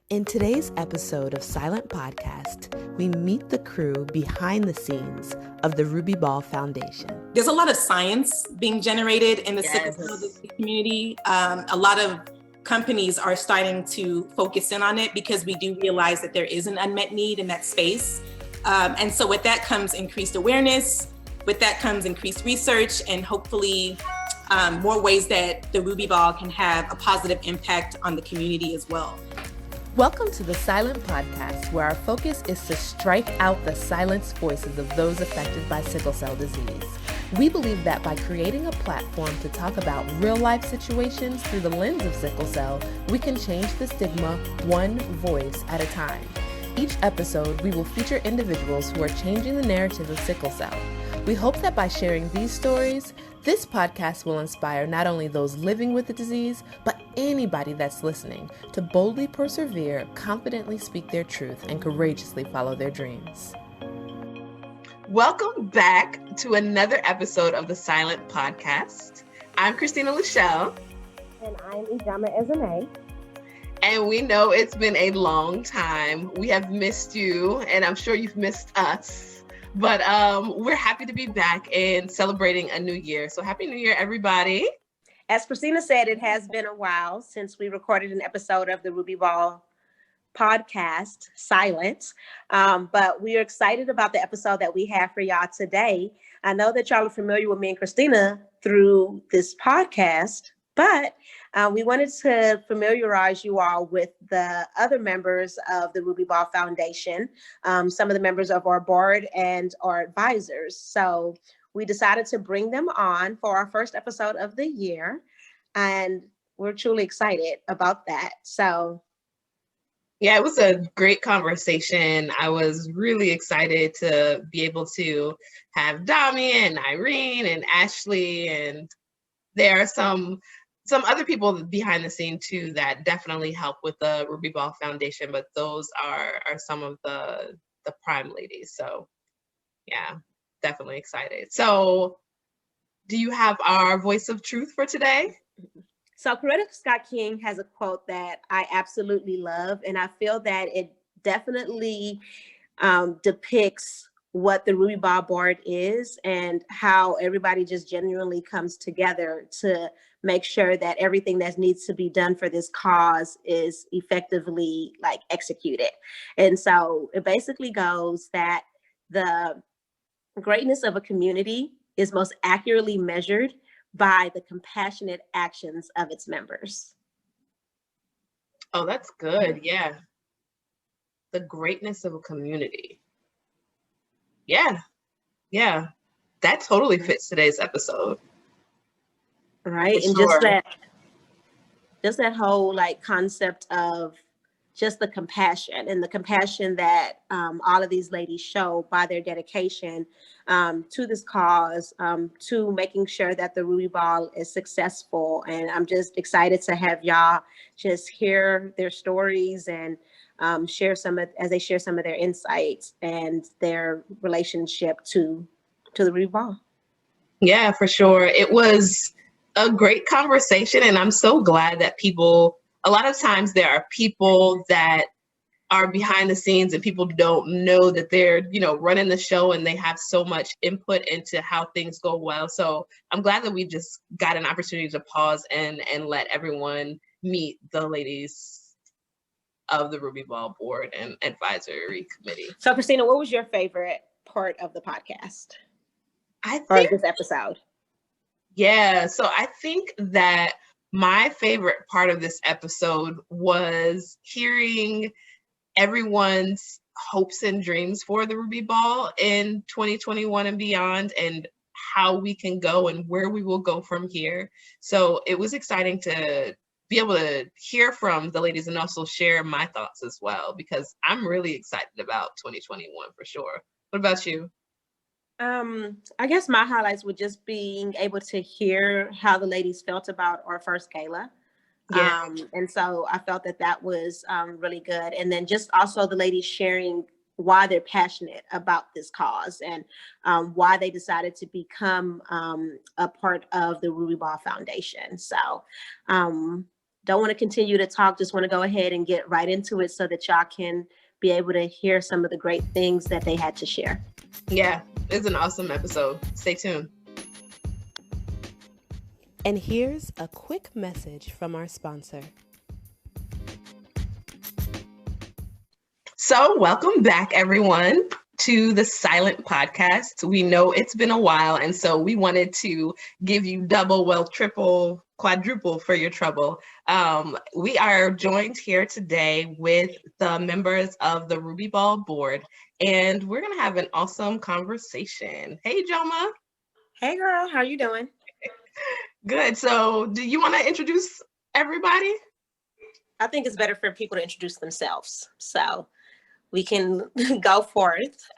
In today's episode of Silent Podcast, we meet the crew behind the scenes of the Ruby Ball Foundation. There's a lot of science being generated in the sickle cell disease community. A lot of companies are starting to focus in on it because we do realize that there is an unmet need in that space. And so with that comes increased awareness, with that comes increased research, and hopefully more ways that the Ruby Ball can have a positive impact on the community as well. Welcome to the Silent Podcast, where our focus is to strike out the silenced voices of those affected by sickle cell disease. We believe that by creating a platform to talk about real-life situations through the lens of sickle cell, we can change the stigma one voice at a time. Each episode, we will feature individuals who are changing the narrative of sickle cell. We hope that by sharing these stories, this podcast will inspire not only those living with the disease, but anybody that's listening to boldly persevere, confidently speak their truth, and courageously follow their dreams. Welcome back to another episode of the Silent Podcast. I'm Christina Lachelle. And I'm Ijeoma. And we know it's been a long time. We have missed you, and I'm sure you've missed us. But we're happy to be back and celebrating a new year. So Happy New Year, everybody. As Christina said, it has been a while since we recorded an episode of the Ruby Ball podcast, Silence. But we are excited about the episode that we have for y'all today. I know that y'all are familiar with me and Christina through this podcast, but we wanted to familiarize you all with the other members of the Ruby Ball Foundation, some of the members of our board and our advisors. So we decided to bring them on for our first episode of the year, and we're truly excited about that. So yeah, it was a great conversation. I was really excited to be able to have Dami and Irene and Ashley, and there are some other people behind the scene too that definitely help with the Ruby Ball Foundation, but those are some of the prime ladies. So yeah, definitely excited. So do you have our voice of truth for today? So Coretta Scott King has a quote that I absolutely love, and I feel that it definitely depicts what the Ruby Ball board is and how everybody just genuinely comes together to make sure that everything that needs to be done for this cause is effectively executed. And so it basically goes that the greatness of a community is most accurately measured by the compassionate actions of its members. Oh, that's good. Yeah. The greatness of a community. Yeah. That totally fits today's episode. Right. For and sure. just that whole concept of just the compassion that all of these ladies show by their dedication to this cause, to making sure that the Ruby Ball is successful. And I'm just excited to have y'all just hear their stories and share some of their insights and their relationship to the Ruby Ball. Yeah, for sure. It was a great conversation, and I'm so glad that a lot of times there are people that are behind the scenes and people don't know that they're, running the show, and they have so much input into how things go well. So I'm glad that we just got an opportunity to pause and let everyone meet the ladies of the Ruby Ball board and advisory committee. So Christina, what was your favorite part of the podcast? Or this episode? Yeah, so I think that my favorite part of this episode was hearing everyone's hopes and dreams for the Ruby Ball in 2021 and beyond, and how we can go and where we will go from here. So it was exciting to be able to hear from the ladies and also share my thoughts as well, because I'm really excited about 2021 for sure. What about you? I guess my highlights would just being able to hear how the ladies felt about our first gala. Yeah. And so I felt that was really good. And then just also the ladies sharing why they're passionate about this cause and why they decided to become a part of the Ruby Ball Foundation. So don't want to continue to talk, just want to go ahead and get right into it so that y'all can be able to hear some of the great things that they had to share. Yeah, it's an awesome episode. Stay tuned. And here's a quick message from our sponsor. So welcome back, everyone, to the Silent Podcast. We know it's been a while, and so we wanted to give you double, well, triple, quadruple for your trouble. We are joined here today with the members of the Ruby Ball board, and we're going to have an awesome conversation. Hey, Ijeoma. Hey, girl. How you doing? Good. So do you want to introduce everybody? I think it's better for people to introduce themselves. So we can go forth.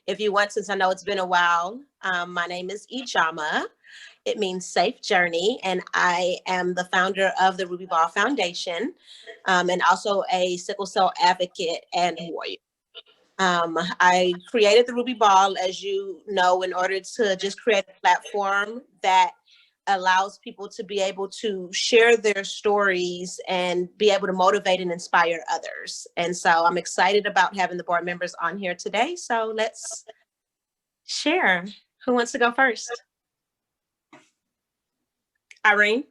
If you want, since I know it's been a while, my name is Ijeoma. It means safe journey. And I am the founder of the Ruby Ball Foundation, and also a sickle cell advocate and warrior. I created the Ruby Ball, as you know, in order to just create a platform that allows people to be able to share their stories and be able to motivate and inspire others. And so I'm excited about having the board members on here today. So let's share. Who wants to go first? Irene?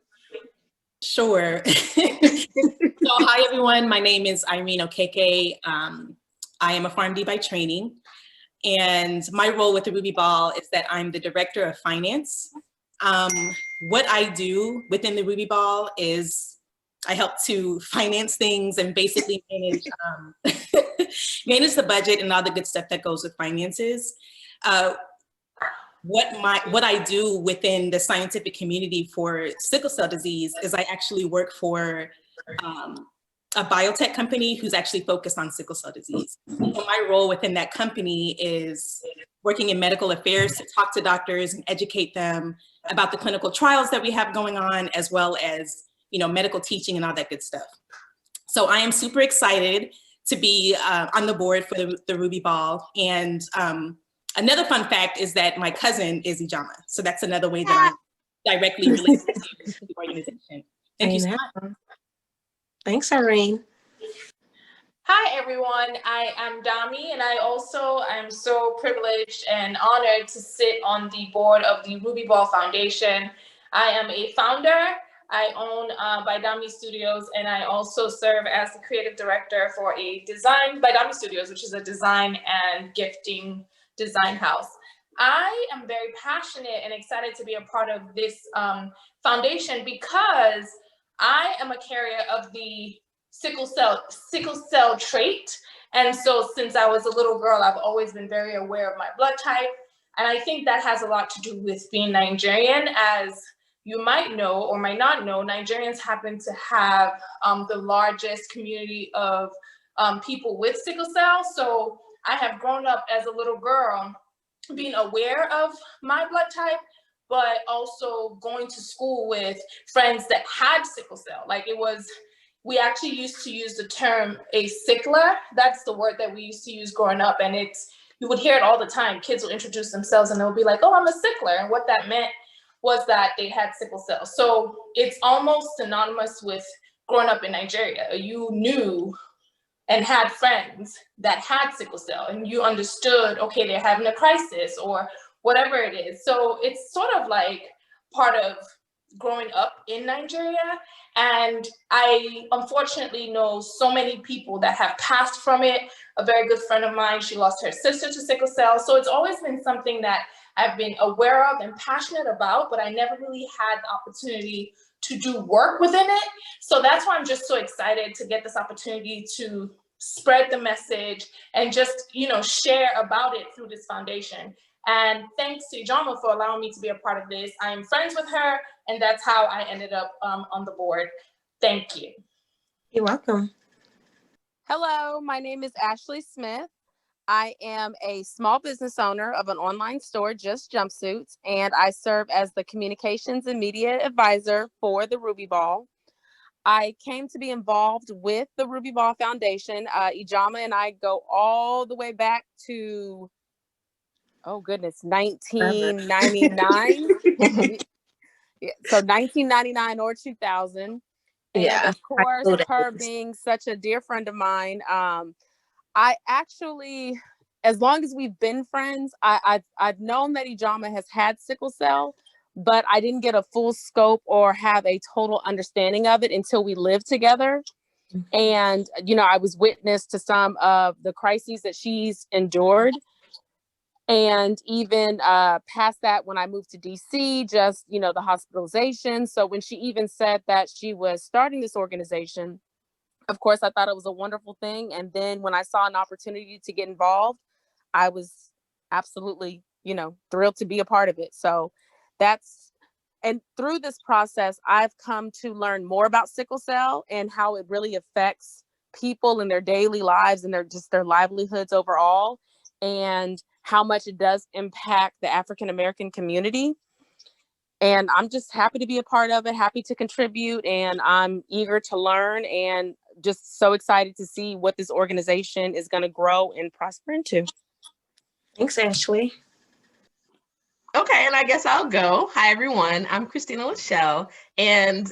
Sure. So hi, everyone. My name is Irene Okeke. I am a PharmD by training. And my role with the Ruby Ball is that I'm the director of finance. What I do within the Ruby Ball is I help to finance things and basically manage, manage the budget and all the good stuff that goes with finances. What I do within the scientific community for sickle cell disease is I actually work for a biotech company who's actually focused on sickle cell disease. So my role within that company is working in medical affairs to talk to doctors and educate them about the clinical trials that we have going on, as well as, you know, medical teaching and all that good stuff. So I am super excited to be on the board for the Ruby Ball. And another fun fact is that my cousin is Ijeoma. So that's another way that I'm directly related to the organization. Thank you so much. Thanks, Irene. Hi, everyone. I am Dami, and I also am so privileged and honored to sit on the board of the Ruby Ball Foundation. I am a founder. I own By Dami Studios, and I also serve as the creative director for a Design by Dami Studios, which is a design and gifting design house. I am very passionate and excited to be a part of this foundation because I am a carrier of the sickle cell trait. And so since I was a little girl, I've always been very aware of my blood type. And I think that has a lot to do with being Nigerian. As you might know or might not know, Nigerians happen to have the largest community of people with sickle cell. So I have grown up as a little girl being aware of my blood type, but also going to school with friends that had sickle cell. Like we actually used to use the term a sickler. That's the word that we used to use growing up. And you would hear it all the time. Kids will introduce themselves and they'll be like, oh, I'm a sickler. And what that meant was that they had sickle cell. So it's almost synonymous with growing up in Nigeria. You knew and had friends that had sickle cell and you understood, okay, they're having a crisis or whatever it is. So it's sort of like part of growing up in Nigeria. And I unfortunately know so many people that have passed from it. A very good friend of mine, she lost her sister to sickle cell. So it's always been something that I've been aware of and passionate about, but I never really had the opportunity to do work within it. So that's why I'm just so excited to get this opportunity to spread the message and just, share about it through this foundation. And thanks to Ijeoma for allowing me to be a part of this. I am friends with her, and that's how I ended up on the board. Thank you. You're welcome. Hello, my name is Ashley Smith. I am a small business owner of an online store, Just Jumpsuits, and I serve as the communications and media advisor for the Ruby Ball. I came to be involved with the Ruby Ball Foundation. Ijeoma and I go all the way back to 1999. So 1999 or 2000. And of course, her being such a dear friend of mine, I actually, as long as we've been friends, I've known that Ijeoma has had sickle cell, but I didn't get a full scope or have a total understanding of it until we lived together. And, you know, I was witness to some of the crises that she's endured. And even past that, when I moved to DC, just, you know, the hospitalization. So when she even said that she was starting this organization, of course, I thought it was a wonderful thing. And then when I saw an opportunity to get involved, I was absolutely, you know, thrilled to be a part of it. So and through this process, I've come to learn more about sickle cell and how it really affects people in their daily lives and their livelihoods overall, and how much it does impact the African American community. And I'm just happy to be a part of it, happy to contribute, and I'm eager to learn and just so excited to see what this organization is going to grow and prosper into. Thanks, Ashley. Okay, and I guess I'll go. Hi, everyone. I'm Christina Lachelle, and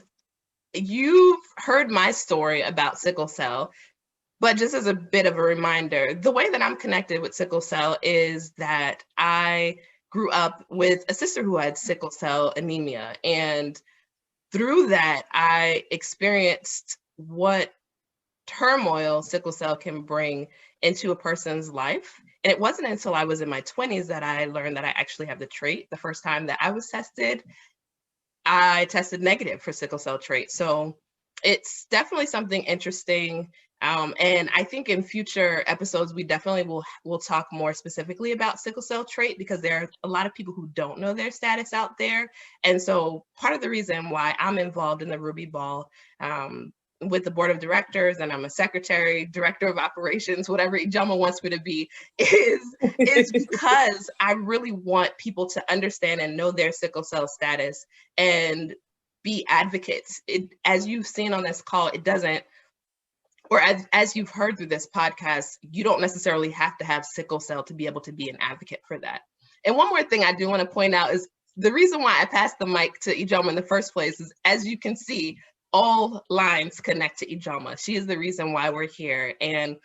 you've heard my story about sickle cell, but just as a bit of a reminder, the way that I'm connected with sickle cell is that I grew up with a sister who had sickle cell anemia, and through that, I experienced what turmoil sickle cell can bring into a person's life. And it wasn't until I was in my 20s that I learned that I actually have the trait. The first time that I was tested, I tested negative for sickle cell trait. So it's definitely something interesting. And I think in future episodes, we definitely will talk more specifically about sickle cell trait, because there are a lot of people who don't know their status out there. And so part of the reason why I'm involved in the Ruby Ball with the board of directors, and I'm a secretary, director of operations, whatever Ijeoma wants me to be, is because I really want people to understand and know their sickle cell status and be advocates. As you've seen on this call, it doesn't, or as you've heard through this podcast, you don't necessarily have to have sickle cell to be able to be an advocate for that. And one more thing I do want to point out is the reason why I passed the mic to Ijeoma in the first place is, as you can see, all lines connect to Ijeoma. She is the reason why we're here, and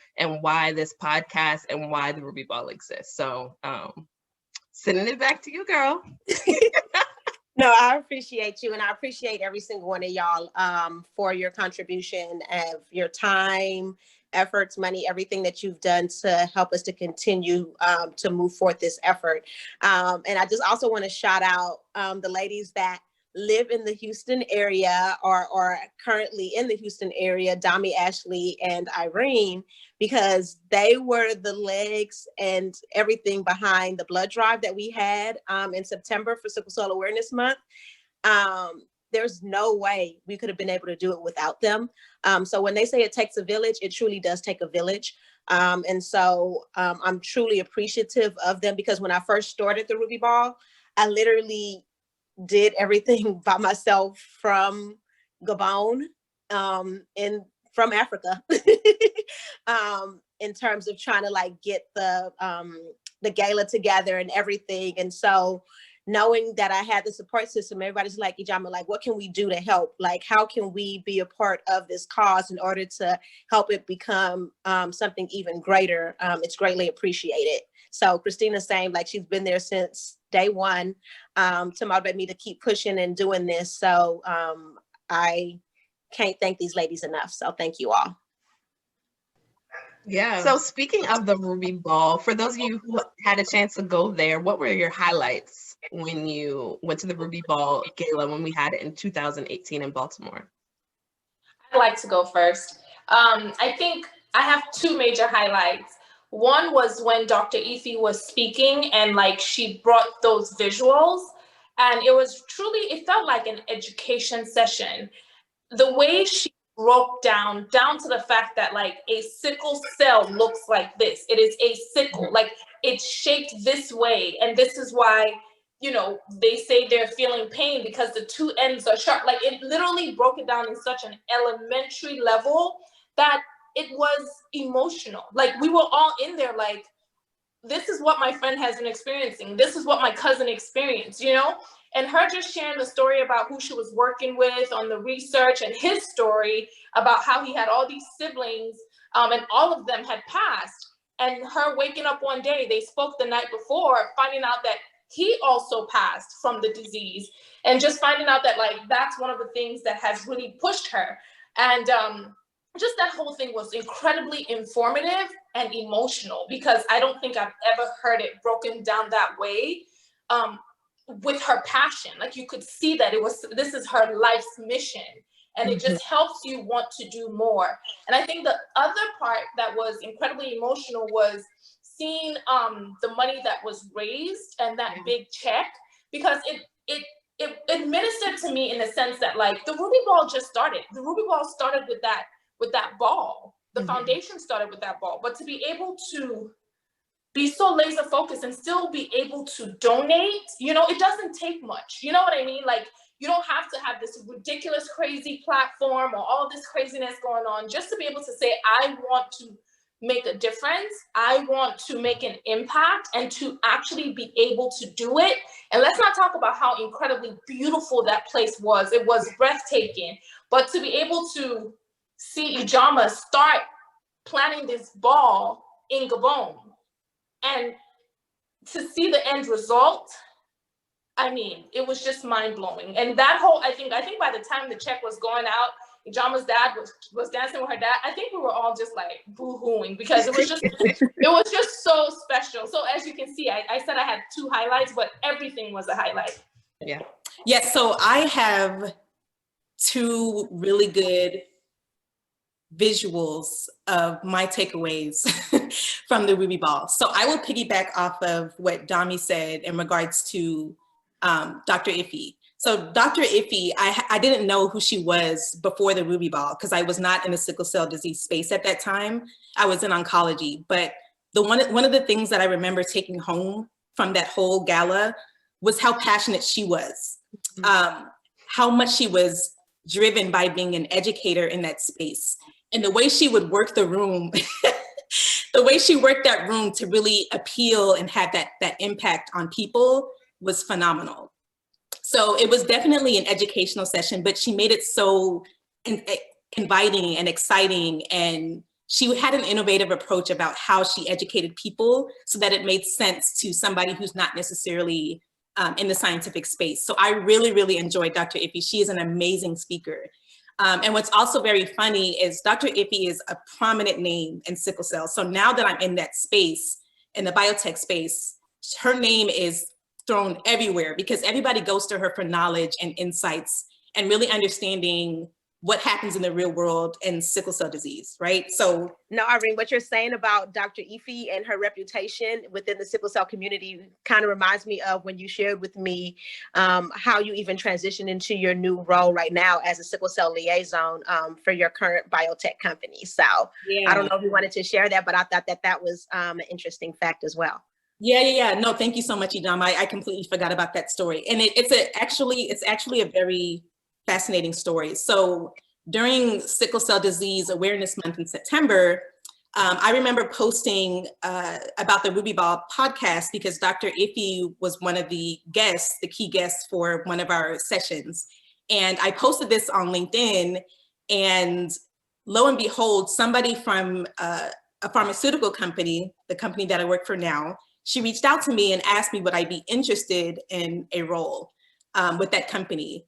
why this podcast and why the Ruby Ball exists. So sending it back to you, girl. No, I appreciate you, and I appreciate every single one of y'all for your contribution of your time, efforts, money, everything that you've done to help us to continue to move forth this effort. And I just also want to shout out the ladies that live in the Houston area or currently in the Houston area, Dami, Ashley, and Irene, because they were the legs and everything behind the blood drive that we had in September for Sickle Cell Awareness Month. There's no way we could have been able to do it without them. So when they say it takes a village, it truly does take a village. And so I'm truly appreciative of them, because when I first started the Ruby Ball, I literally did everything by myself from Gabon and from Africa in terms of trying to like get the gala together and everything. And so knowing that I had the support system, everybody's like, Ijeoma, like, what can we do to help? Like, how can we be a part of this cause in order to help it become something even greater? It's greatly appreciated. So Christina's saying like she's been there since day one to motivate me to keep pushing and doing this. So I can't thank these ladies enough. So thank you all. Yeah. So speaking of the Ruby Ball, for those of you who had a chance to go there, what were your highlights when you went to the Ruby Ball Gala when we had it in 2018 in Baltimore? I'd like to go first. I think I have two major highlights. One was when Dr. Ife was speaking and like she brought those visuals, and it was truly, it felt like an education session. The way she broke down to the fact that like a sickle cell looks like this. It is a sickle, like it's shaped this way. And this is why, you know, they say they're feeling pain because the two ends are sharp. Like it literally broke it down in such an elementary level that it was emotional. Like we were all in there like this is what my friend has been experiencing. This is what my cousin experienced, you know? And her just sharing the story about who she was working with on the research, and his story about how he had all these siblings, and all of them had passed. And her waking up one day, they spoke the night before, finding out that he also passed from the disease, and just finding out that, like, that's one of the things that has really pushed her. And just that whole thing was incredibly informative and emotional, because I don't think I've ever heard it broken down that way, with her passion. Like, you could see that this is her life's mission, and it just helps you want to do more. And I think the other part that was incredibly emotional was seeing the money that was raised, and that big check, because it ministered to me in the sense that, like, the Ruby Ball just started. The Ruby Ball started with that ball. The foundation started with that ball. But to be able to be so laser focused and still be able to donate, you know, it doesn't take much. You know what I mean? Like, you don't have to have this ridiculous, crazy platform or all this craziness going on just to be able to say, I want to make a difference. I want to make an impact, and to actually be able to do it. And let's not talk about how incredibly beautiful that place was. It was breathtaking. But to be able to see Ijeoma start planting this ball in Gabon, and to see the end result, I mean, it was just mind blowing. And that whole, I think by the time the check was going out, Ijeoma's dad was dancing with her dad. I think we were all just like boo-hooing, because it was just so special. So as you can see, I said I had 2 highlights, but everything was a highlight. Yeah. Yes. So I have 2 really good visuals of my takeaways from the Ruby Ball. So I will piggyback off of what Dami said in regards to Dr. Ife. So Dr. Ife, I didn't know who she was before the Ruby Ball, because I was not in the sickle cell disease space at that time. I was in oncology. But one of the things that I remember taking home from that whole gala was how passionate she was, how much she was driven by being an educator in that space. And the way she would work the room, the way she worked that room to really appeal and have that impact on people was phenomenal. So it was definitely an educational session, but she made it so inviting and exciting. And she had an innovative approach about how she educated people so that it made sense to somebody who's not necessarily in the scientific space. So I really, really enjoyed Dr. Ife. She is an amazing speaker. And what's also very funny is Dr. Ife is a prominent name in sickle cell. So now that I'm in that space, in the biotech space, her name is thrown everywhere because everybody goes to her for knowledge and insights and really understanding what happens in the real world in sickle cell disease, right? So no, Irene, what you're saying about Dr. Ife and her reputation within the sickle cell community kind of reminds me of when you shared with me how you even transitioned into your new role right now as a sickle cell liaison for your current biotech company. So yeah. I don't know if you wanted to share that, but I thought that was an interesting fact as well. Yeah. No, thank you so much, Ijeoma. I completely forgot about that story. And it's actually a very fascinating story. So during Sickle Cell Disease Awareness Month in September, I remember posting about the Ruby Ball podcast because Dr. Ife was one of the key guests for one of our sessions. And I posted this on LinkedIn, and lo and behold, somebody from a pharmaceutical company, the company that I work for now, she reached out to me and asked me would I be interested in a role with that company.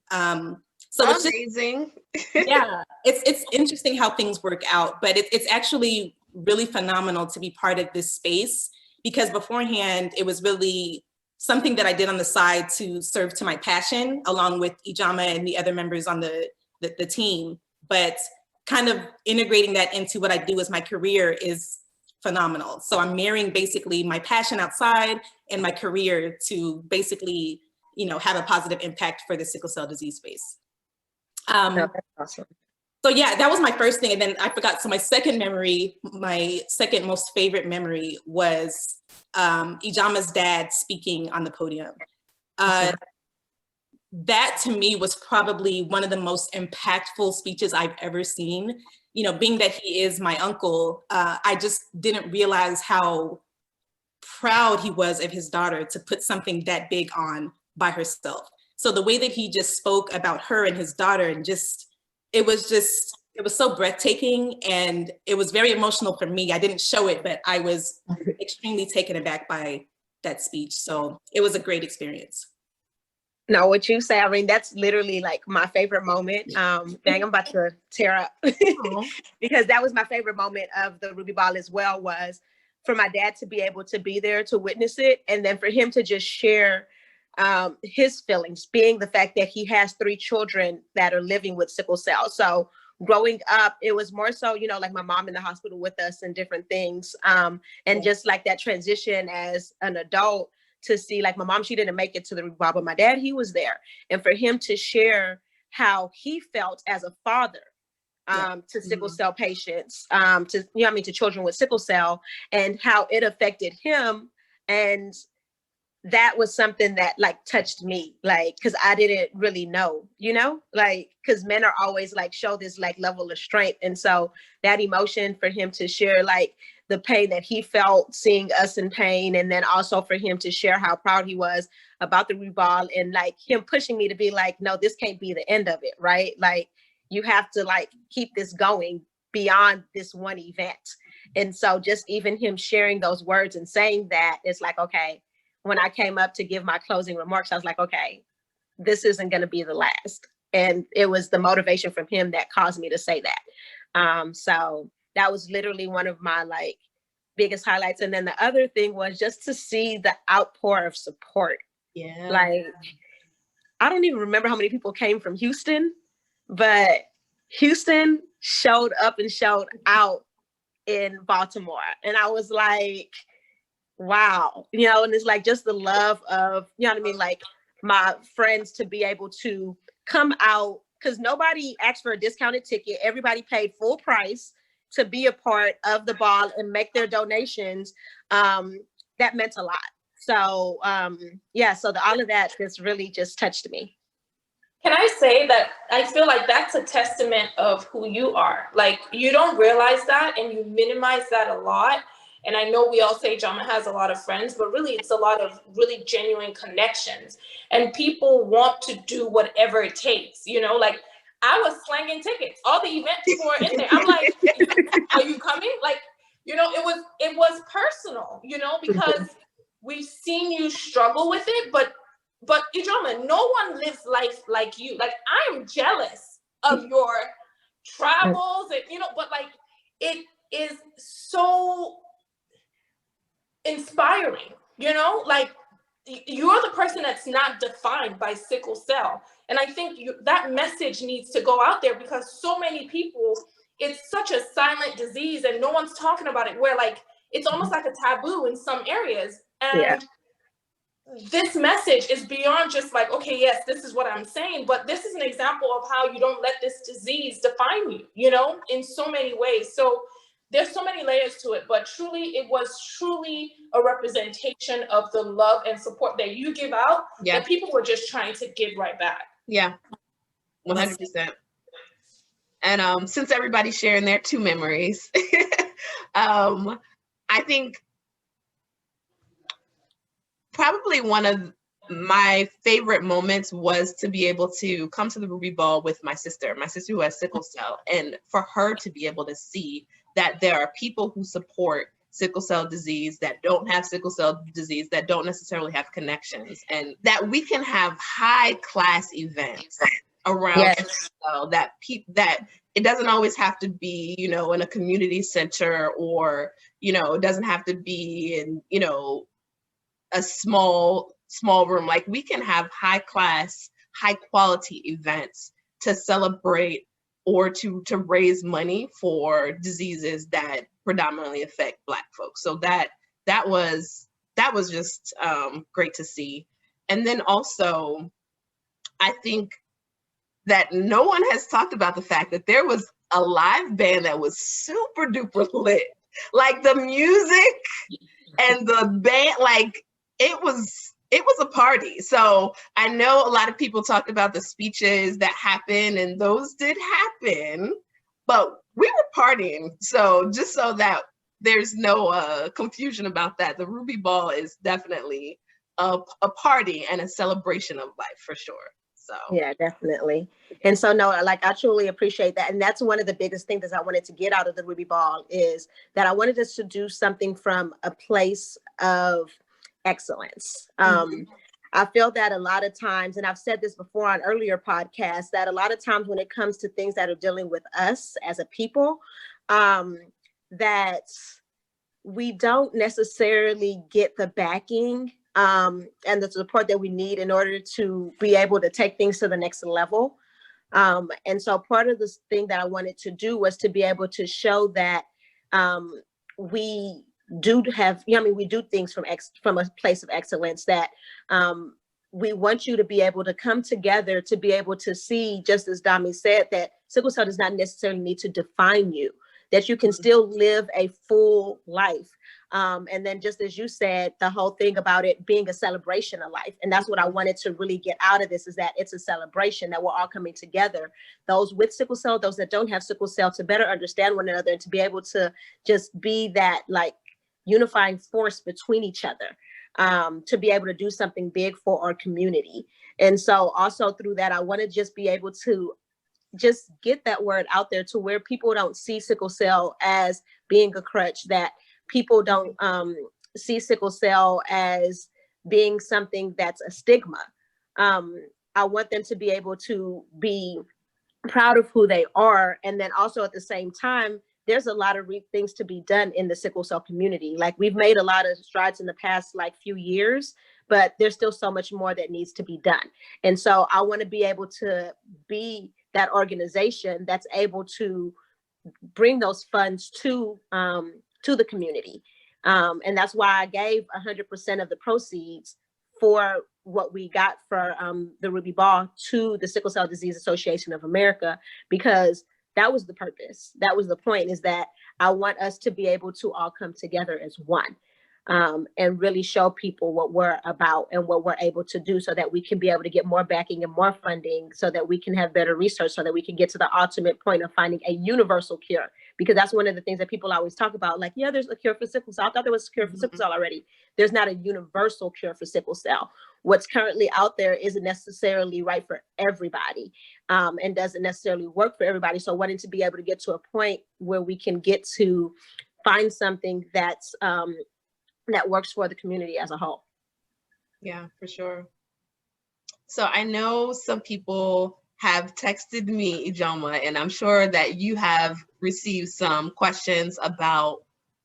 So it's amazing. Yeah, it's interesting how things work out, but it's actually really phenomenal to be part of this space because beforehand it was really something that I did on the side to serve to my passion along with Ijeoma and the other members on the team. But kind of integrating that into what I do as my career is phenomenal. So I'm marrying basically my passion outside and my career to basically, have a positive impact for the sickle cell disease space. That's awesome. So yeah, that was my first thing. And then I forgot. So my second most favorite memory was Ijeoma's dad speaking on the podium. That to me was probably one of the most impactful speeches I've ever seen. Being that he is my uncle, I just didn't realize how proud he was of his daughter to put something that big on by herself. So the way that he just spoke about her and his daughter, and it was so breathtaking, and it was very emotional for me. I didn't show it, but I was extremely taken aback by that speech. So it was a great experience. No, what you say, I mean, that's literally like my favorite moment. Dang, I'm about to tear up because that was my favorite moment of the Ruby Ball as well, was for my dad to be able to be there to witness it. And then for him to just share his feelings, being the fact that he has 3 children that are living with sickle cell. So growing up, it was more so, like my mom in the hospital with us and different things. And just like that transition as an adult, to see, like, my mom, she didn't make it to the Ruby Ball, but my dad, he was there. And for him to share how he felt as a father to sickle cell patients, to children with sickle cell, and how it affected him. And that was something that like touched me, like, because I didn't really know, like, because men are always like show this like level of strength. And so that emotion for him to share like the pain that he felt seeing us in pain, and then also for him to share how proud he was about the Ruby Ball, and like him pushing me to be like, no, this can't be the end of it, right? Like, you have to like keep this going beyond this one event. And so just even him sharing those words and saying that, it's like, okay, when I came up to give my closing remarks, I was like, okay, this isn't going to be the last. And it was the motivation from him that caused me to say that. So that was literally one of my like biggest highlights. And then the other thing was just to see the outpour of support. Yeah. Like, I don't even remember how many people came from Houston, but Houston showed up and showed out in Baltimore. And I was like, wow, and it's like just the love of, like my friends to be able to come out, because nobody asked for a discounted ticket. Everybody paid full price to be a part of the ball and make their donations. That meant a lot. So so all of that just really just touched me. Can I say that I feel like that's a testament of who you are? Like, you don't realize that, and you minimize that a lot. And I know we all say Ijeoma has a lot of friends, but really it's a lot of really genuine connections. And people want to do whatever it takes, like I was slanging tickets. All the event people were in there. I'm like, are you coming? Like, it was personal, because we've seen you struggle with it, but Ijeoma, no one lives life like you. Like, I'm jealous of your travels and, but like, it is so inspiring, like you're the person that's not defined by sickle cell. And I think that message needs to go out there, because so many people, it's such a silent disease and no one's talking about it, where like it's almost like a taboo in some areas. And this message is beyond just like, okay, yes, this is what I'm saying, but this is an example of how you don't let this disease define you, in so many ways. So there's so many layers to it, but truly, it was truly a representation of the love and support that you give out, that people were just trying to give right back. Yeah, 100%. And since everybody's sharing their 2 memories, I think probably one of my favorite moments was to be able to come to the Ruby Ball with my sister who has sickle cell, and for her to be able to see that there are people who support sickle cell disease, that don't have sickle cell disease, that don't necessarily have connections, and that we can have high class events around sickle cell, that it doesn't always have to be, in a community center, or, it doesn't have to be in, a small room. Like, we can have high class, high quality events to celebrate or to raise money for diseases that predominantly affect Black folks. So that was just great to see. And then also, I think that no one has talked about the fact that there was a live band that was super duper lit. Like, the music and the band, like, it was a party. So I know a lot of people talked about the speeches that happened, and those did happen, but we were partying. So just so that there's no confusion about that. The Ruby Ball is definitely a party and a celebration of life for sure. So yeah, definitely. And so no, like I truly appreciate that. And that's one of the biggest things that I wanted to get out of the Ruby Ball is that I wanted us to do something from a place of excellence. I feel that a lot of times, and I've said this before on earlier podcasts, that a lot of times when it comes to things that are dealing with us as a people, that we don't necessarily get the backing and the support that we need in order to be able to take things to the next level. And so part of this thing that I wanted to do was to be able to show that we do have, we do things from a place of excellence, that we want you to be able to come together to be able to see, just as Dami said, that sickle cell does not necessarily need to define you, that you can still live a full life. And then just as you said, the whole thing about it being a celebration of life. And that's what I wanted to really get out of this, is that it's a celebration, that we're all coming together, those with sickle cell, those that don't have sickle cell, to better understand one another and to be able to just be that like unifying force between each other, to be able to do something big for our community. And so also through that, I want to just be able to just get that word out there to where people don't see sickle cell as being a crutch, that people don't see sickle cell as being something that's a stigma. I want them to be able to be proud of who they are. And then also at the same time, there's a lot of things to be done in the sickle cell community. Like, we've made a lot of strides in the past few years, but there's still so much more that needs to be done. And so I want to be able to be that organization that's able to bring those funds to the community. And that's why I gave 100% of the proceeds for what we got for the Ruby Ball to the Sickle Cell Disease Association of America, because that was the purpose. That was the point, is that I want us to be able to all come together as one. And really show people what we're about and what we're able to do, so that we can be able to get more backing and more funding, so that we can have better research, so that we can get to the ultimate point of finding a universal cure. Because that's one of the things that people always talk about, like, yeah, there's a cure for sickle cell. I thought there was a cure for sickle cell already. There's not a universal cure for sickle cell. What's currently out there isn't necessarily right for everybody, and doesn't necessarily work for everybody. So wanting to be able to get to a point where we can get to find something that's that works for the community as a whole. Yeah, for sure. So I know some people have texted me, Ijeoma, and I'm sure that you have received some questions about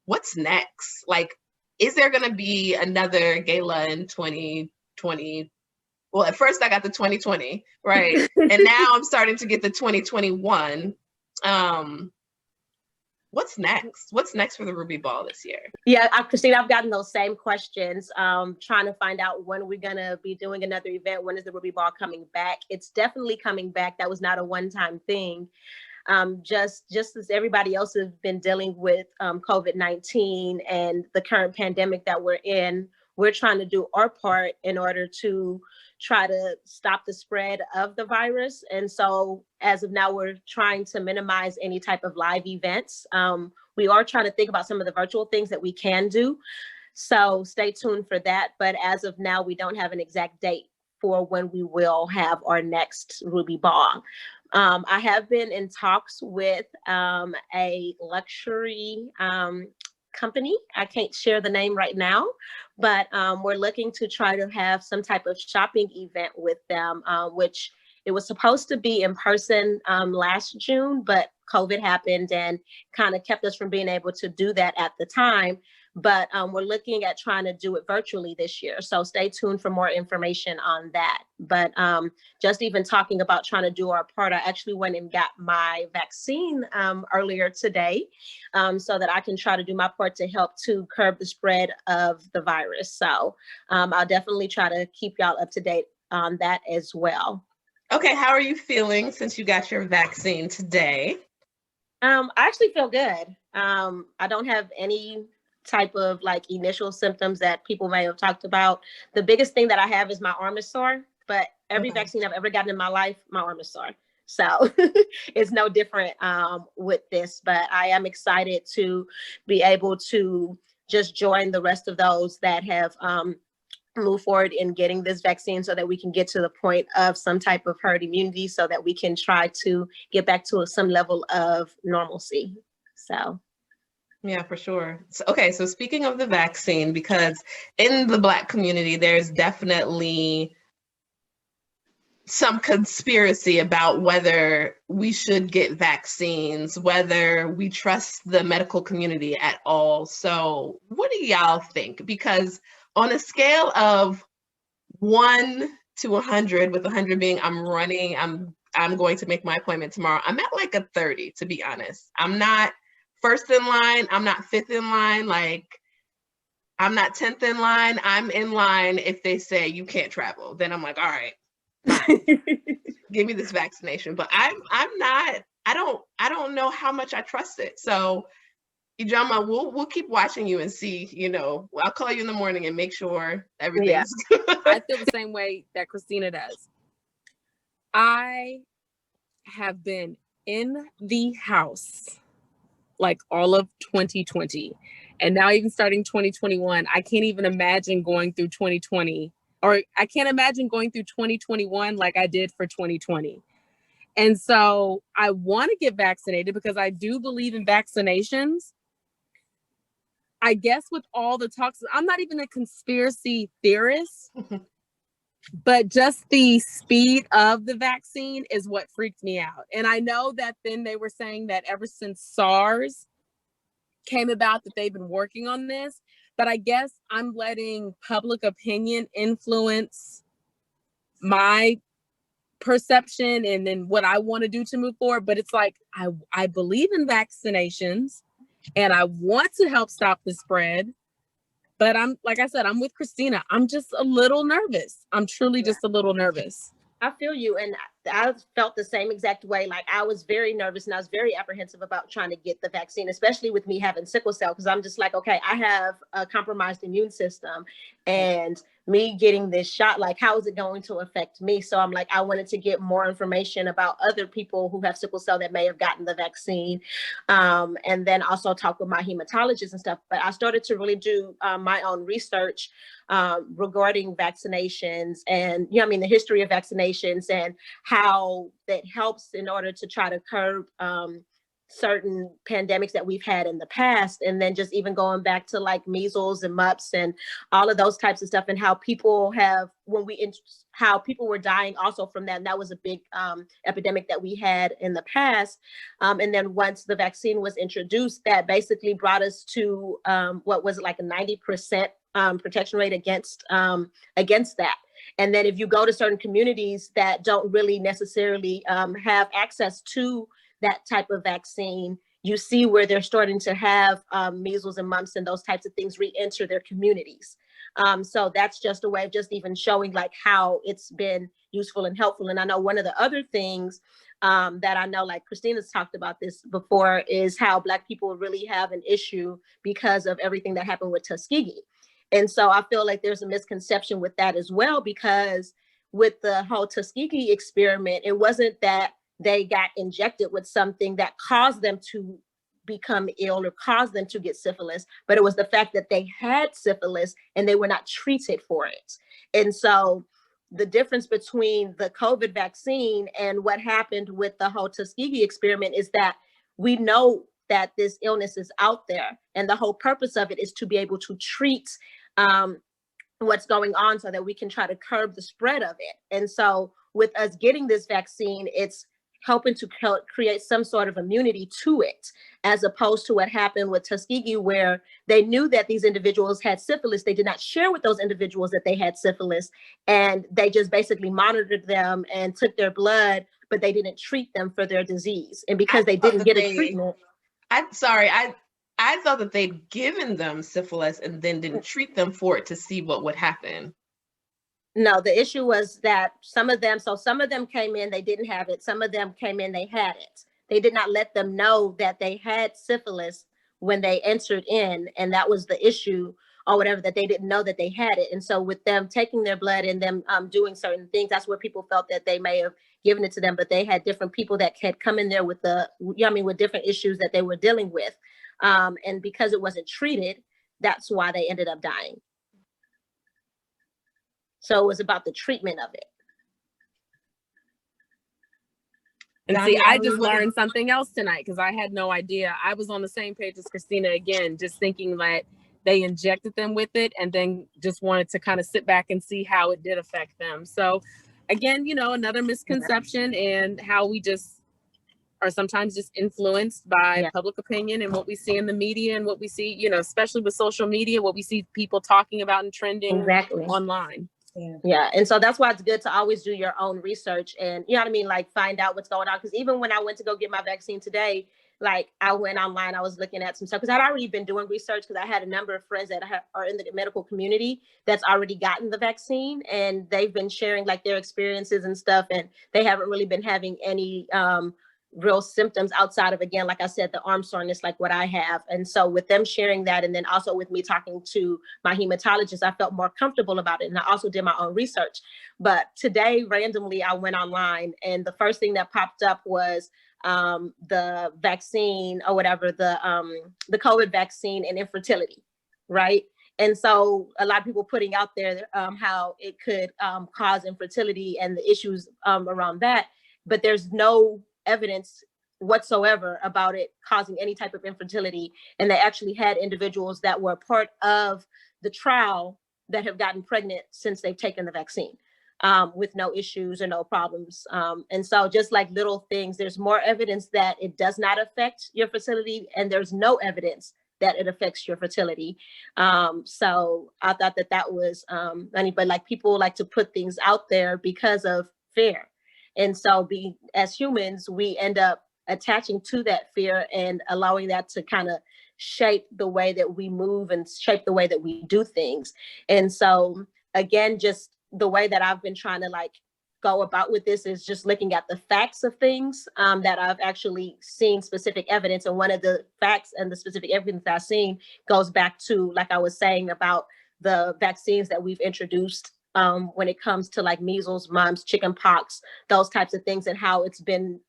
what's next. Like, is there going to be another gala in 2020? Well, at first I got the 2020, right? And now I'm starting to get the 2021. What's next? What's next for the Ruby Ball this year? Yeah, Christina, I've gotten those same questions, trying to find out when we're going to be doing another event. When is the Ruby Ball coming back? It's definitely coming back. That was not a one-time thing. Just as everybody else has been dealing with COVID-19 and the current pandemic that we're in, we're trying to do our part in order to try to stop the spread of the virus. And so as of now, we're trying to minimize any type of live events. We are trying to think about some of the virtual things that we can do. So stay tuned for that. But as of now, we don't have an exact date for when we will have our next Ruby Ball. I have been in talks with a luxury company. I can't share the name right now, but we're looking to try to have some type of shopping event with them, which it was supposed to be in person last June, but COVID happened and kind of kept us from being able to do that at the time. But we're looking at trying to do it virtually this year. So stay tuned for more information on that. But just even talking about trying to do our part, I actually went and got my vaccine earlier today, so that I can try to do my part to help to curb the spread of the virus. So I'll definitely try to keep y'all up to date on that as well. Okay, how are you feeling since you got your vaccine today? I actually feel good. I don't have any type of initial symptoms that people may have talked about. The biggest thing that I have is my arm is sore, but every vaccine I've ever gotten in my life, my arm is sore. So it's no different with this, but I am excited to be able to just join the rest of those that have move forward in getting this vaccine so that we can get to the point of some type of herd immunity so that we can try to get back to some level of normalcy. So. Yeah, for sure. So, okay, so speaking of the vaccine, because in the Black community, there's definitely some conspiracy about whether we should get vaccines, whether we trust the medical community at all. So what do y'all think? Because on a scale of 1 to 100, with 100 being I'm going to make my appointment tomorrow, I'm at like a 30, to be honest. I'm not first in line. I'm not fifth in line. Like, I'm not 10th in line. I'm in line if they say you can't travel. Then I'm like, all right, fine. Give me this vaccination. But I don't know how much I trust it. So Ijeoma, we'll keep watching you and see, I'll call you in the morning and make sure everything's good. I feel the same way that Christina does. I have been in the house like all of 2020. And now even starting 2021, I can't even imagine going through 2020, or I can't imagine going through 2021 like I did for 2020. And so I want to get vaccinated because I do believe in vaccinations. I guess with all the talks, I'm not even a conspiracy theorist, but just the speed of the vaccine is what freaked me out. And I know that then they were saying that ever since SARS came about that they've been working on this, but I guess I'm letting public opinion influence my perception and then what I want to do to move forward. But it's like, I believe in vaccinations and I want to help stop the spread. But like I said, I'm with Christina. I'm just a little nervous. I'm truly just a little nervous. I feel you. And I felt the same exact way. Like, I was very nervous and I was very apprehensive about trying to get the vaccine, especially with me having sickle cell, because I'm just like, okay, I have a compromised immune system, and me getting this shot, like, how is it going to affect me? So I'm like, I wanted to get more information about other people who have sickle cell that may have gotten the vaccine. And then also talk with my hematologist and stuff. But I started to really do my own research regarding vaccinations and, the history of vaccinations and how that helps in order to try to curb certain pandemics that we've had in the past. And then just even going back to like measles and mumps and all of those types of stuff, and how people have, how people were dying also from that. And that was a big epidemic that we had in the past. And then once the vaccine was introduced, that basically brought us to what was it, like a 90% protection rate against that. And then if you go to certain communities that don't really necessarily have access to that type of vaccine, you see where they're starting to have measles and mumps and those types of things re-enter their communities. So that's just a way of just even showing like how it's been useful and helpful. And I know one of the other things that I know, like Christina's talked about this before, is how Black people really have an issue because of everything that happened with Tuskegee. And so I feel like there's a misconception with that as well, because with the whole Tuskegee experiment, it wasn't that they got injected with something that caused them to become ill or caused them to get syphilis, but it was the fact that they had syphilis and they were not treated for it. And so the difference between the COVID vaccine and what happened with the whole Tuskegee experiment is that we know that this illness is out there, and the whole purpose of it is to be able to treat what's going on so that we can try to curb the spread of it. And so with us getting this vaccine, it's helping to create some sort of immunity to it, as opposed to what happened with Tuskegee, where they knew that these individuals had syphilis. They did not share with those individuals that they had syphilis, and they just basically monitored them and took their blood, but they didn't treat them for their disease. And because they didn't get a treatment. I thought that they'd given them syphilis and then didn't treat them for it to see what would happen. No, the issue was that some of them came in, they didn't have it. Some of them came in, they had it. They did not let them know that they had syphilis when they entered in. And that was the issue or whatever, that they didn't know that they had it. And so with them taking their blood and them doing certain things, that's where people felt that they may have given it to them, but they had different people that had come in there with with different issues that they were dealing with. And because it wasn't treated, that's why they ended up dying. So it was about the treatment of it. And see, I just learned something else tonight because I had no idea. I was on the same page as Christina again, just thinking that they injected them with it and then just wanted to kind of sit back and see how it did affect them. So again, another misconception and how we just are sometimes just influenced by public opinion and what we see in the media and what we see, especially with social media, what we see people talking about and trending online. Yeah. And so that's why it's good to always do your own research and, like find out what's going on. Because even when I went to go get my vaccine today, like I went online, I was looking at some stuff because I'd already been doing research because I had a number of friends that are in the medical community that's already gotten the vaccine, and they've been sharing like their experiences and stuff. And they haven't really been having any real symptoms outside of, again, like I said, the arm soreness, like what I have. And so with them sharing that, and then also with me talking to my hematologist, I felt more comfortable about it. And I also did my own research. But today, randomly, I went online, and the first thing that popped up was the vaccine or whatever, the COVID vaccine and infertility, right? And so a lot of people putting out there how it could cause infertility and the issues around that, but there's no evidence whatsoever about it causing any type of infertility. And they actually had individuals that were part of the trial that have gotten pregnant since they've taken the vaccine with no issues or no problems. And so just like little things, there's more evidence that it does not affect your fertility, and there's no evidence that it affects your fertility. So I thought that was funny, but like people like to put things out there because of fear. And so as humans, we end up attaching to that fear and allowing that to kind of shape the way that we move and shape the way that we do things. And so again, just the way that I've been trying to like go about with this is just looking at the facts of things that I've actually seen specific evidence. And one of the facts and the specific evidence that I've seen goes back to, like I was saying, about the vaccines that we've introduced when it comes to like measles, mumps, chicken pox, those types of things, and how it's been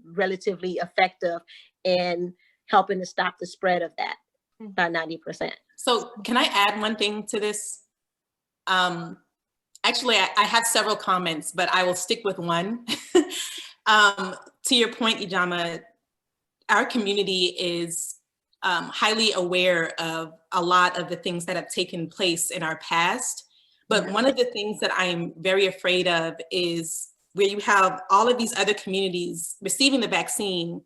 relatively effective in helping to stop the spread of that by 90%. So can I add one thing to this? Actually, I have several comments, but I will stick with one. To your point, Ijeoma, our community is highly aware of a lot of the things that have taken place in our past. But one of the things that I'm very afraid of is where you have all of these other communities receiving the vaccine,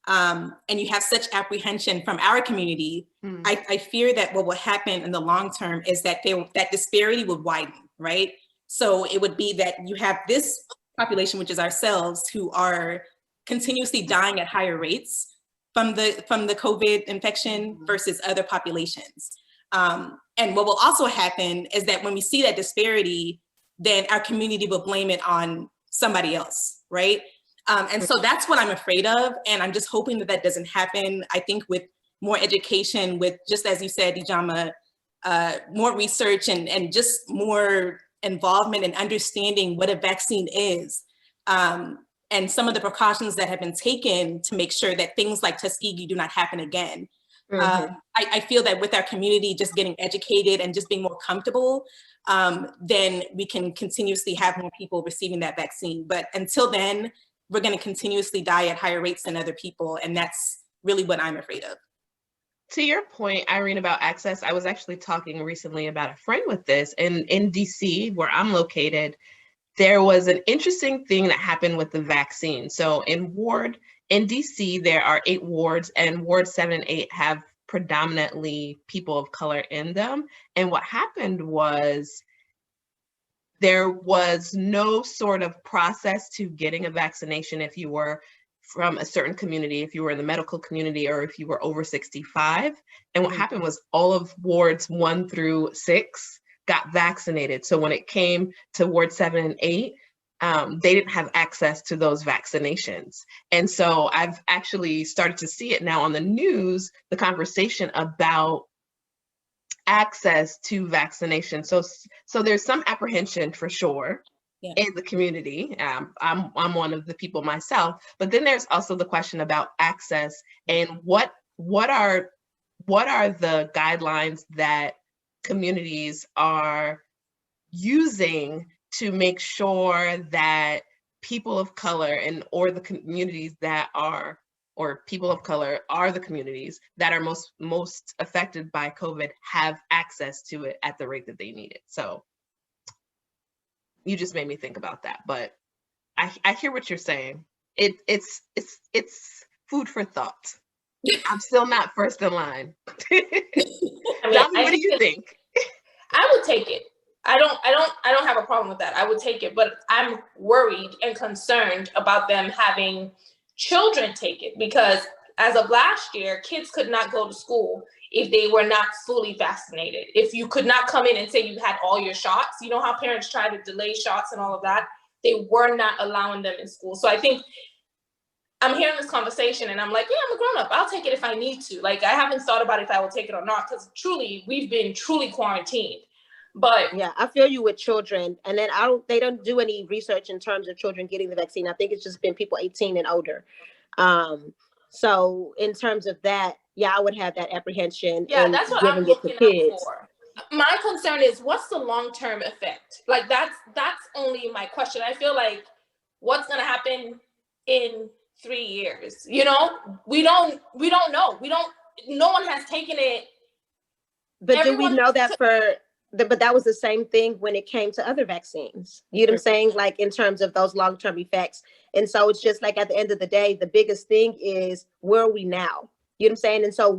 and you have such apprehension from our community. I fear that what will happen in the long term is that that disparity would widen, right? So it would be that you have this population, which is ourselves, who are continuously dying at higher rates from the COVID infection versus other populations. And what will also happen is that when we see that disparity, then our community will blame it on somebody else, right? And so that's what I'm afraid of. And I'm just hoping that that doesn't happen. I think with more education, with just as you said, Ijeoma, more research and just more involvement and understanding what a vaccine is, and some of the precautions that have been taken to make sure that things like Tuskegee do not happen again. I feel that with our community just getting educated and just being more comfortable, then we can continuously have more people receiving that vaccine. But until then, we're going to continuously die at higher rates than other people. And that's really what I'm afraid of. To your point, Irene, about access, I was actually talking recently about a friend with this. And in DC, where I'm located, there was an interesting thing that happened with the vaccine. So in DC, there are 8 wards, and Ward 7 and 8 have predominantly people of color in them. And what happened was there was no sort of process to getting a vaccination if you were from a certain community, if you were in the medical community, or if you were over 65. And what happened was all of wards 1 through 6 got vaccinated. So when it came to Ward 7 and 8, they didn't have access to those vaccinations. And so I've actually started to see it now on the news, the conversation about access to vaccination. So there's some apprehension for sure in the community. I'm one of the people myself, but then there's also the question about access and what are the guidelines that communities are using to make sure that people of color or the communities that are, or people of color are the communities that are most affected by COVID have access to it at the rate that they need it. So you just made me think about that, but I hear what you're saying. It's food for thought. I'm still not first in line. Dami, what do you think? I would take it. I don't have a problem with that. I would take it, but I'm worried and concerned about them having children take it, because as of last year, kids could not go to school if they were not fully vaccinated. If you could not come in and say you had all your shots, you know how parents try to delay shots and all of that? They were not allowing them in school. So I think I'm hearing this conversation and I'm like, yeah, I'm a grown up. I'll take it if I need to. Like, I haven't thought about if I will take it or not, because truly, we've been truly quarantined. But yeah, I feel you with children. And then they don't do any research in terms of children getting the vaccine. I think it's just been people 18 and older. So in terms of that, yeah, I would have that apprehension. Yeah, that's what I'm looking out for. My concern is, what's the long-term effect? Like, that's only my question. I feel like, what's going to happen in 3 years? You know, we don't know. No one has taken it. But do we know that but that was the same thing when it came to other vaccines. You know what I'm saying? Like, in terms of those long-term effects. And so it's just like, at the end of the day, the biggest thing is, where are we now? You know what I'm saying? And so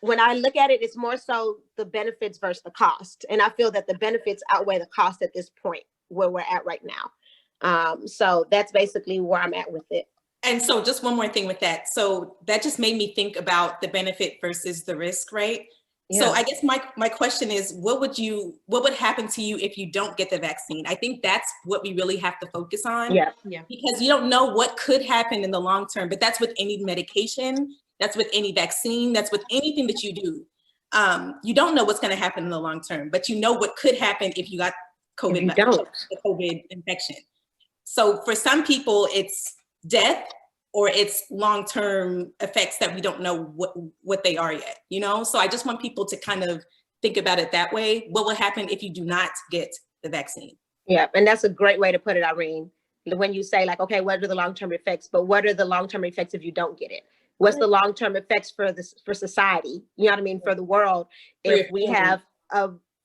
when I look at it, it's more so the benefits versus the cost. And I feel that the benefits outweigh the cost at this point where we're at right now. So that's basically where I'm at with it. And so just one more thing with that. So that just made me think about the benefit versus the risk, right? Yeah. So I guess my question is, what would happen to you if you don't get the vaccine? I think that's what we really have to focus on. Yeah. Because you don't know what could happen in the long term, but that's with any medication, that's with any vaccine, that's with anything that you do. You don't know what's going to happen in the long term, but you know what could happen if you got COVID, the COVID infection. So for some people, it's death, or it's long-term effects that we don't know what they are yet, you know? So I just want people to kind of think about it that way. What will happen if you do not get the vaccine? Yeah, and that's a great way to put it, Irene. When you say, like, okay, what are the long-term effects? But what are the long-term effects if you don't get it? What's the long-term effects for society? You know what I mean? For the world, if we have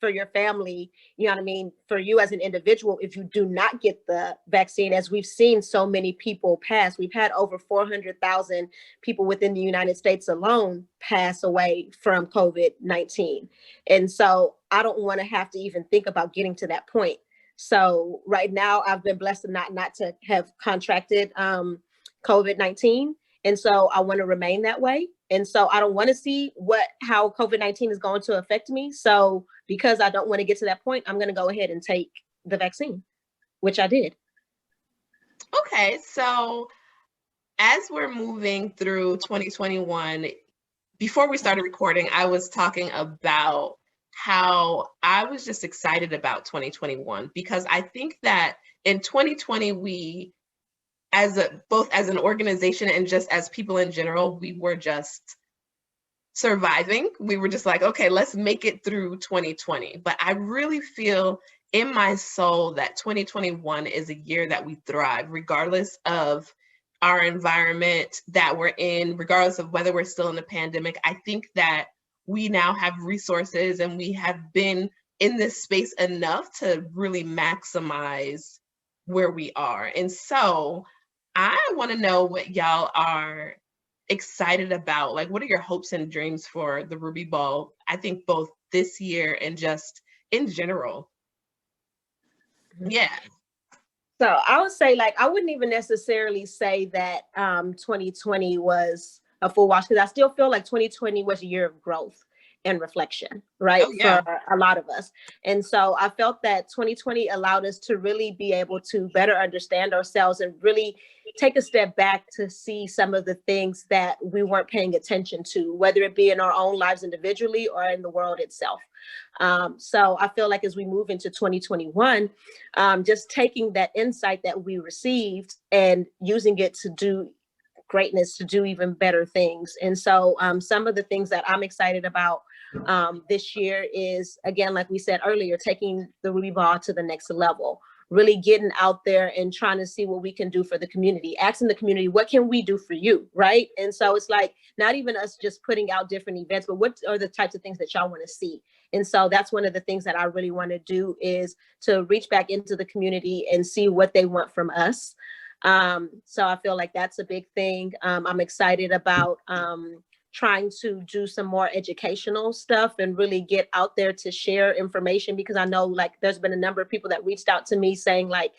for your family, you know what I mean? For you as an individual, if you do not get the vaccine, as we've seen so many people pass, we've had over 400,000 people within the United States alone pass away from COVID-19. And so I don't want to have to even think about getting to that point. So right now, I've been blessed not to have contracted COVID-19. And so I want to remain that way. And so I don't want to see how COVID-19 is going to affect me. So because I don't want to get to that point, I'm going to go ahead and take the vaccine, which I did. Okay, so as we're moving through 2021, before we started recording, I was talking about how I was just excited about 2021, because I think that in 2020, we, both as an organization and just as people in general, we were just surviving. We were just like, okay, let's make it through 2020. But I really feel in my soul that 2021 is a year that we thrive, regardless of our environment that we're in, regardless of whether we're still in a pandemic. I think that we now have resources and we have been in this space enough to really maximize where we are. And so I want to know what y'all are excited about. Like, what are your hopes and dreams for the Ruby Ball? I think both this year and just in general. Yeah. So I would say, like, I wouldn't even necessarily say that 2020 was a full wash, because I still feel like 2020 was a year of growth and reflection, right? Oh, yeah. For a lot of us. And so I felt that 2020 allowed us to really be able to better understand ourselves and really take a step back to see some of the things that we weren't paying attention to, whether it be in our own lives individually or in the world itself. So I feel like as we move into 2021, just taking that insight that we received and using it to do greatness, to do even better things. And so some of the things that I'm excited about this year is, again, like we said earlier, taking the Ruby Ball to the next level, really getting out there and trying to see what we can do for the community, asking the community, what can we do for you, right? And so it's like, not even us just putting out different events, but what are the types of things that y'all want to see? And so that's one of the things that I really want to do, is to reach back into the community and see what they want from us. So I feel like that's a big thing. I'm excited about trying to do some more educational stuff and really get out there to share information, because I know like there's been a number of people that reached out to me saying like,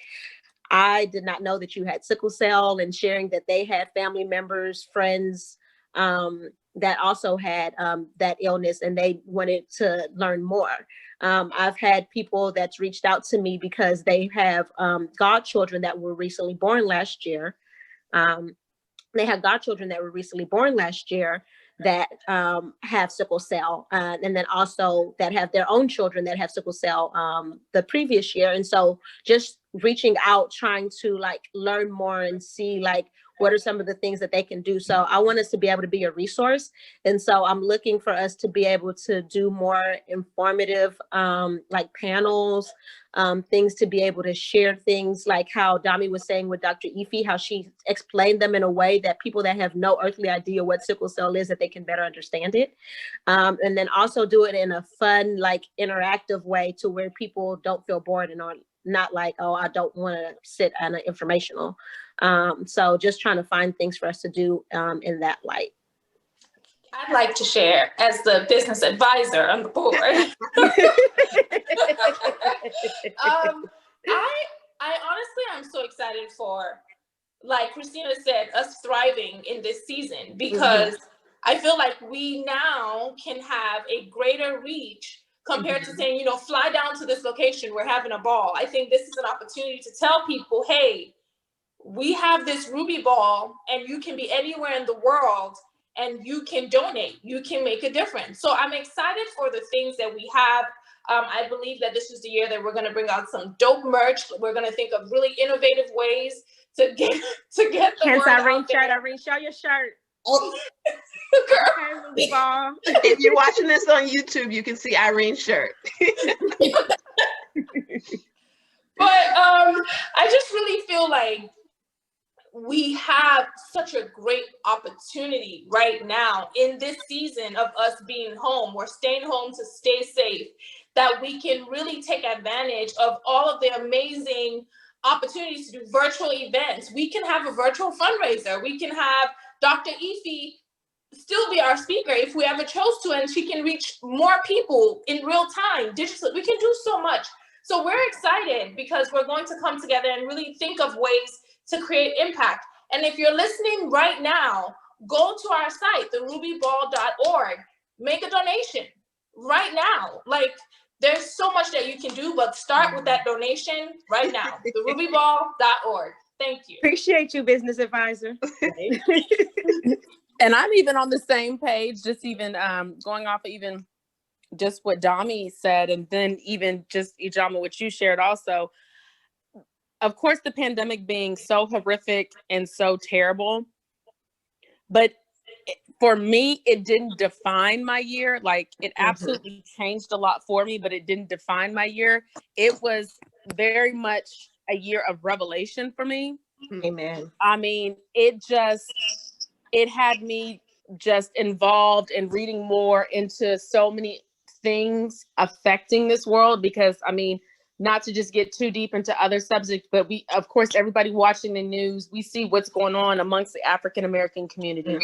I did not know that you had sickle cell, and sharing that they had family members, friends that also had that illness, and they wanted to learn more. I've had people that's reached out to me because they have godchildren that were recently born last year. They have godchildren that were recently born last year that have sickle cell, and then also that have their own children that have sickle cell the previous year. And so just reaching out, trying to like learn more and see like what are some of the things that they can do. So I want us to be able to be a resource. And so I'm looking for us to be able to do more informative like panels, things to be able to share things like how Dami was saying with Dr. Ife, how she explained them in a way that people that have no earthly idea what sickle cell is, that they can better understand it. And then also do it in a fun, like interactive way to where people don't feel bored and are not like, oh, I don't want to sit on an informational. So just trying to find things for us to do in that light. I'd like to share as the business advisor on the board. I honestly, I'm so excited for, like Christina said, us thriving in this season, because I feel like we now can have a greater reach compared to saying, you know, fly down to this location, we're having a ball. I think this is an opportunity to tell people, hey, we have this Ruby Ball and you can be anywhere in the world and you can donate, you can make a difference. So I'm excited for the things that we have. I believe that this is the year that we're gonna bring out some dope merch. We're gonna think of really innovative ways to get the word Irene out there. shirt, Irene, show your shirt. Oh. Okay, Ruby Ball. If you're watching this on YouTube, you can see Irene's shirt. But I just really feel like we have such a great opportunity right now in this season of us being home. We're staying home to stay safe, that we can really take advantage of all of the amazing opportunities to do virtual events. We can have a virtual fundraiser. We can have Dr. Ife still be our speaker if we ever chose to, and she can reach more people in real time digitally. We can do so much. So we're excited because we're going to come together and really think of ways to create impact. And if you're listening right now, go to our site, therubyball.org, make a donation right now. Like, there's so much that you can do, but start with that donation right now, therubyball.org. Thank you. Appreciate you, business advisor. And I'm even on the same page, just even going off of even just what Dami said, and then even just Ijeoma, what you shared also. Of course, the pandemic being so horrific and so terrible, but for me, it didn't define my year. Like, it absolutely changed a lot for me, but it didn't define my year. It was very much a year of revelation for me. Amen. I mean, it had me just involved in reading more into so many things affecting this world, because I mean, not to just get too deep into other subjects, but we, of course, everybody watching the news, we see what's going on amongst the African-American community.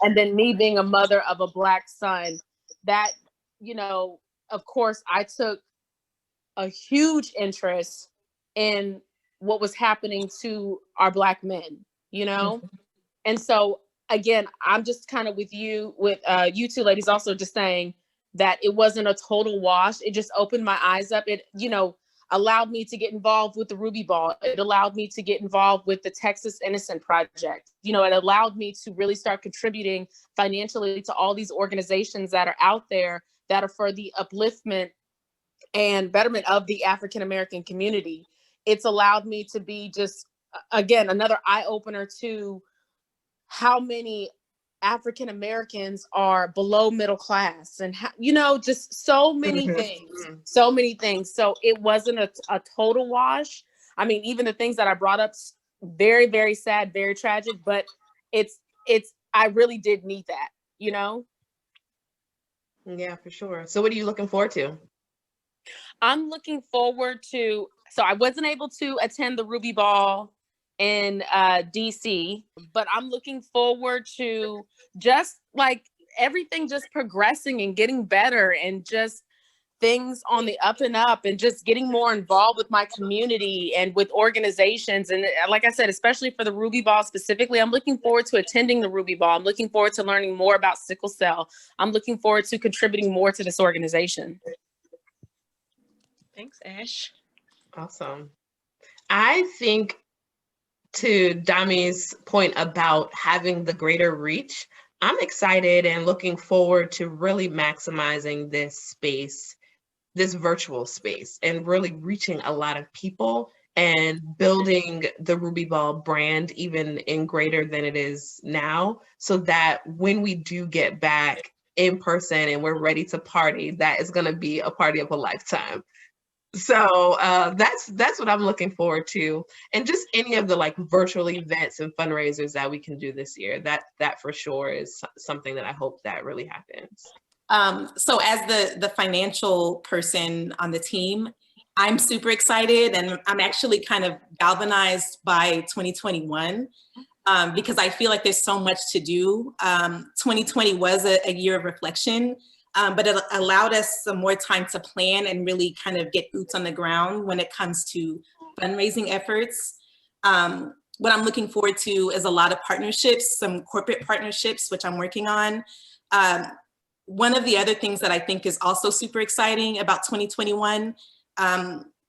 And then me being a mother of a Black son, that, you know, of course, I took a huge interest in what was happening to our Black men, you know? And so, again, I'm just kind of with you two ladies also just saying that it wasn't a total wash. It just opened my eyes up. It, you know, allowed me to get involved with the Ruby Ball. It allowed me to get involved with the Texas Innocent Project. You know, it allowed me to really start contributing financially to all these organizations that are out there that are for the upliftment and betterment of the African American community. It's allowed me to be just, again, another eye opener to how many African Americans are below middle class, and how, you know, just so many things. So it wasn't a total wash. I mean, even the things that I brought up, very, very sad, very tragic, but it's, I really did need that, you know? Yeah, for sure. So what are you looking forward to? I'm looking forward to, so I wasn't able to attend the Ruby Ball in DC, but I'm looking forward to just like everything just progressing and getting better, and just things on the up and up, and just getting more involved with my community and with organizations. And like I said, especially for the Ruby Ball specifically, I'm looking forward to attending the Ruby Ball. I'm looking forward to learning more about sickle cell. I'm looking forward to contributing more to this organization. Thanks, Ash. Awesome. I think, to Dami's point about having the greater reach, I'm excited and looking forward to really maximizing this space, this virtual space, and really reaching a lot of people and building the Ruby Ball brand even in greater than it is now, so that when we do get back in person and we're ready to party, that is going to be a party of a lifetime. So that's what I'm looking forward to, and just any of the like virtual events and fundraisers that we can do this year. That for sure is something that I hope that really happens. So as the financial person on the team, I'm super excited, and I'm actually kind of galvanized by 2021 because I feel like there's so much to do. 2020 was a year of reflection. But it allowed us some more time to plan and really kind of get boots on the ground when it comes to fundraising efforts. What I'm looking forward to is a lot of partnerships, some corporate partnerships, which I'm working on. One of the other things that I think is also super exciting about 2021,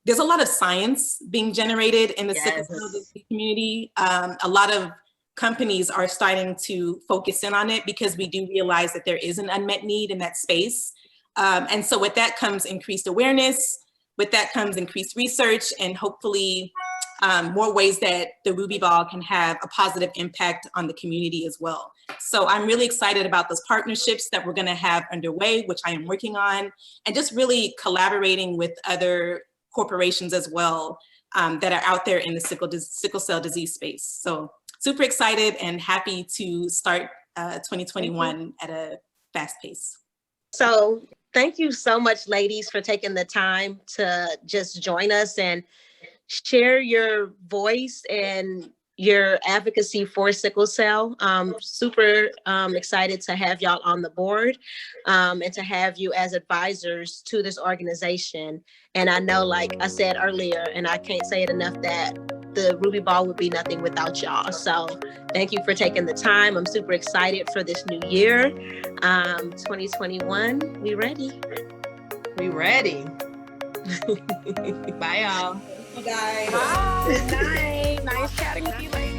there's a lot of science being generated in the sickle cell disease community. A lot of companies are starting to focus in on it because we do realize that there is an unmet need in that space. And so with that comes increased awareness, with that comes increased research, and hopefully more ways that the Ruby Ball can have a positive impact on the community as well. So I'm really excited about those partnerships that we're gonna have underway, which I am working on, and just really collaborating with other corporations as well that are out there in the sickle cell disease space. So super excited and happy to start 2021 at a fast pace. So thank you so much, ladies, for taking the time to just join us and share your voice and your advocacy for sickle cell. Super excited to have y'all on the board and to have you as advisors to this organization. And I know, like I said earlier, and I can't say it enough, that the Ruby Ball would be nothing without y'all. So thank you for taking the time. I'm super excited for this new year. 2021, we ready. We ready. Bye, y'all. Bye, guys. Bye. Nice chatting with you, ladies.